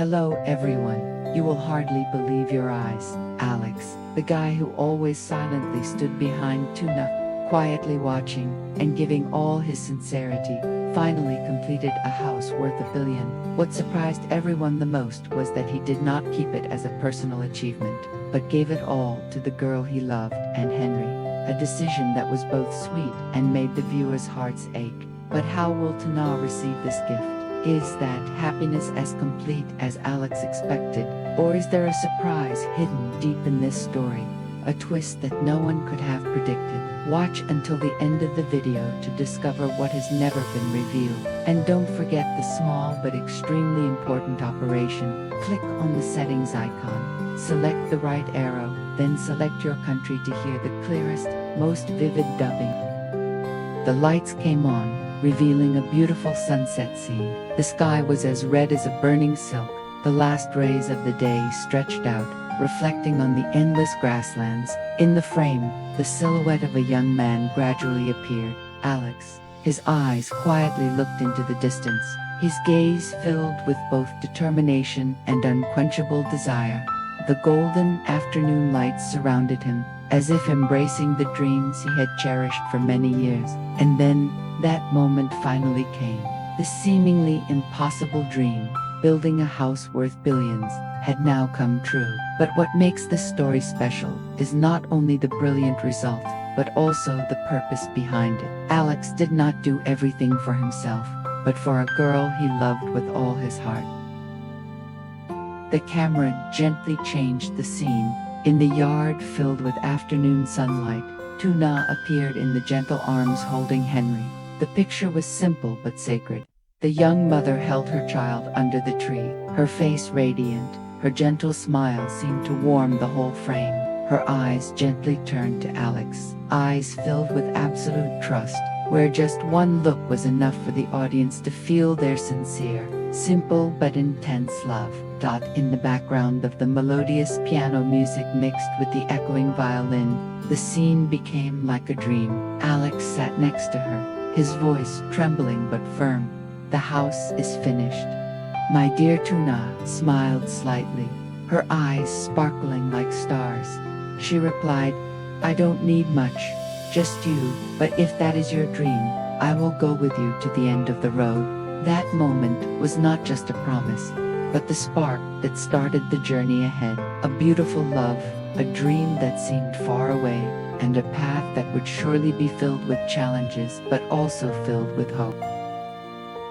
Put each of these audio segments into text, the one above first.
Hello everyone, you will hardly believe your eyes. Alex, the guy who always silently stood behind Tuna, quietly watching and giving all his sincerity, finally completed a house worth $1 billion. What surprised everyone the most was that he did not keep it as a personal achievement, but gave it all to the girl he loved and Henry, a decision that was both sweet and made the viewers' hearts ache. But how will Tuna receive this gift? Is that happiness as complete as Alex expected, or is there a surprise hidden deep in this story? A twist that no one could have predicted. Watch until the end of the video to discover what has never been revealed. And don't forget the small but extremely important operation. Click on the settings icon, select the right arrow, then select your country to hear the clearest, most vivid dubbing. The lights came on, revealing a beautiful sunset scene. The sky was as red as a burning silk, the last rays of the day stretched out, reflecting on the endless grasslands. In the frame, the silhouette of a young man gradually appeared. Alex, his eyes quietly looked into the distance, his gaze filled with both determination and unquenchable desire. The golden afternoon lights surrounded him, as if embracing the dreams he had cherished for many years. And then, that moment finally came. The seemingly impossible dream, building a house worth billions, had now come true. But what makes this story special is not only the brilliant result, but also the purpose behind it. Alex did not do everything for himself, but for a girl he loved with all his heart. The camera gently changed the scene. In the yard filled with afternoon sunlight, Tuna appeared in the gentle arms holding Henry. The picture was simple but sacred. The young mother held her child under the tree, her face radiant. Her gentle smile seemed to warm the whole frame. Her eyes gently turned to Alex, eyes filled with absolute trust, where just one look was enough for the audience to feel their sincere, simple but intense love. In the background of the melodious piano music mixed with the echoing violin, the scene became like a dream. Alex sat next to her, his voice trembling but firm. "The house is finished." My dear Tuna smiled slightly, her eyes sparkling like stars. She replied, "I don't need much, just you, but if that is your dream, I will go with you to the end of the road." That moment was not just a promise, but the spark that started the journey ahead. A beautiful love, a dream that seemed far away, and a path that would surely be filled with challenges but also filled with hope.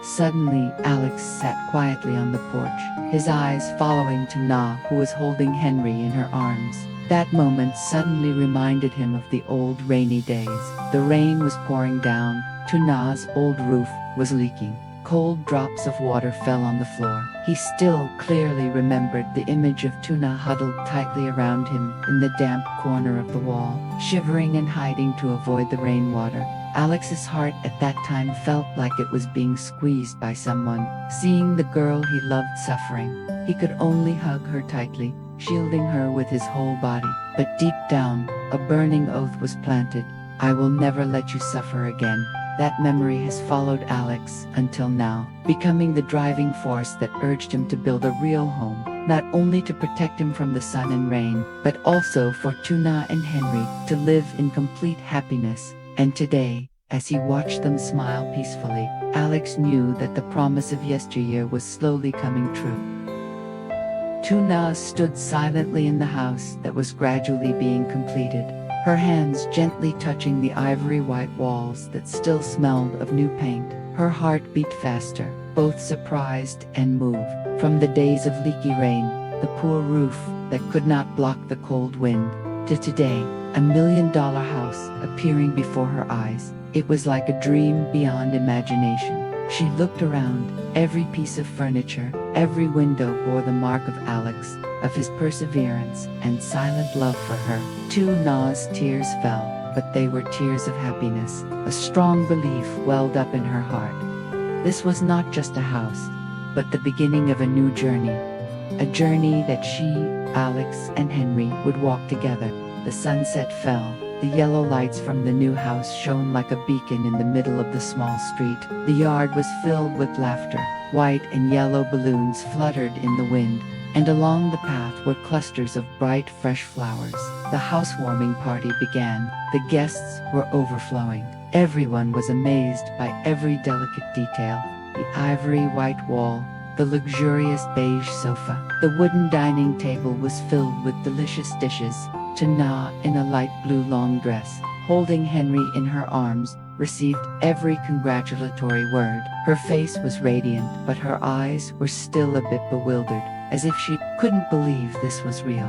Suddenly, Alex sat quietly on the porch, his eyes following Tuna, who was holding Henry in her arms. That moment suddenly reminded him of the old rainy days. The rain was pouring down, Tuna's old roof was leaking. Cold drops of water fell on the floor. He still clearly remembered the image of Tuna huddled tightly around him in the damp corner of the wall, shivering and hiding to avoid the rainwater. Alex's heart at that time felt like it was being squeezed by someone. Seeing the girl he loved suffering, he could only hug her tightly, shielding her with his whole body. But deep down, a burning oath was planted. "I will never let you suffer again." That memory has followed Alex until now, becoming the driving force that urged him to build a real home, not only to protect him from the sun and rain, but also for Tuna and Henry to live in complete happiness. And today, as he watched them smile peacefully, Alex knew that the promise of yesteryear was slowly coming true. Tuna stood silently in the house that was gradually being completed, her hands gently touching the ivory white walls that still smelled of new paint. Her heart beat faster, both surprised and moved. From the days of leaky rain, the poor roof that could not block the cold wind, to today, $1 million house appearing before her eyes. It was like a dream beyond imagination. She looked around. Every piece of furniture, every window bore the mark of Alex, of his perseverance and silent love for her. Tuna's tears fell, but they were tears of happiness. A strong belief welled up in her heart. This was not just a house, but the beginning of a new journey. A journey that she, Alex, and Henry would walk together. The sunset fell. The yellow lights from the new house shone like a beacon in the middle of the small street. The yard was filled with laughter, White and yellow balloons fluttered in the wind, and along the path were clusters of bright, fresh flowers. The housewarming party began. The guests were overflowing. Everyone was amazed by every delicate detail: the ivory white wall, the luxurious beige sofa. The wooden dining table was filled with delicious dishes. Tuna, in a light blue long dress, holding Henry in her arms, received every congratulatory word. Her face was radiant, but her eyes were still a bit bewildered, as if she couldn't believe this was real.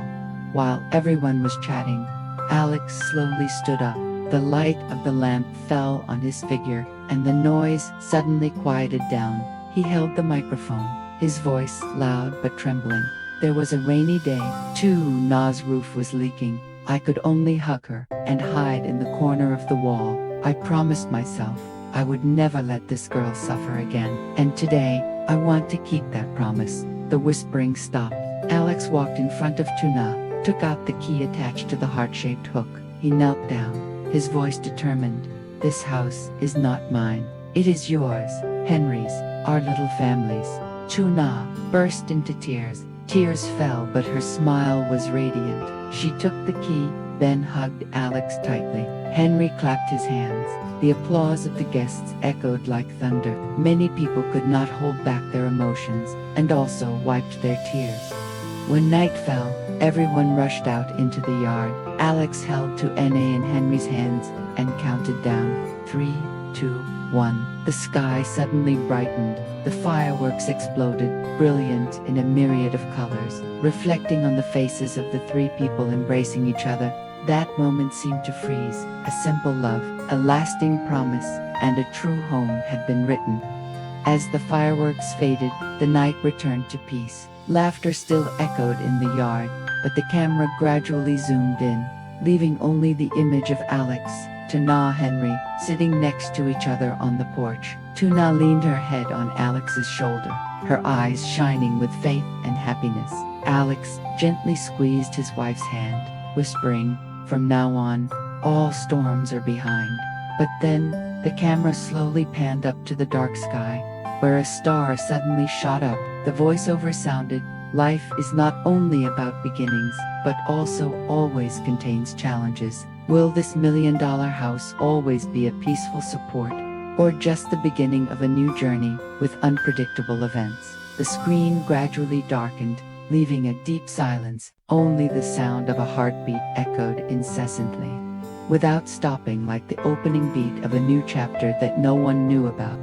While everyone was chatting, Alex slowly stood up. The light of the lamp fell on his figure, and the noise suddenly quieted down. He held the microphone, his voice loud but trembling. There was a rainy day. Tuna's roof was leaking. I could only hug her and hide in the corner of the wall. I promised myself I would never let this girl suffer again, and today I want to keep that promise. The whispering stopped. Alex walked in front of Tuna, took out the key attached to the heart-shaped hook. He knelt down, his voice determined. This house is not mine. It is yours, Henry's, our little family's. Tuna burst into tears. Tears fell, but her smile was radiant. She took the key, then hugged Alex tightly. Henry clapped his hands. The applause of the guests echoed like thunder. Many people could not hold back their emotions, and also wiped their tears. When night fell, everyone rushed out into the yard. Alex held Tuna in Henry's hands and counted down. 3, 2, 1. The sky suddenly brightened. The fireworks exploded, brilliant in a myriad of colors, reflecting on the faces of the three people embracing each other. That moment seemed to freeze. A simple love, a lasting promise, and a true home had been written. As the fireworks faded, the night returned to peace. Laughter still echoed in the yard, but the camera gradually zoomed in, leaving only the image of Alex, Tuna, Henry, sitting next to each other on the porch. Tuna leaned her head on Alex's shoulder, her eyes shining with faith and happiness. Alex gently squeezed his wife's hand, whispering, "From now on, all storms are behind." But then, the camera slowly panned up to the dark sky, where a star suddenly shot up. The voiceover sounded, "Life is not only about beginnings, but also always contains challenges. Will this $1,000,000 house always be a peaceful support, or just the beginning of a new journey with unpredictable events?" The screen gradually darkened, leaving a deep silence. Only the sound of a heartbeat echoed incessantly, without stopping, like the opening beat of a new chapter that no one knew about.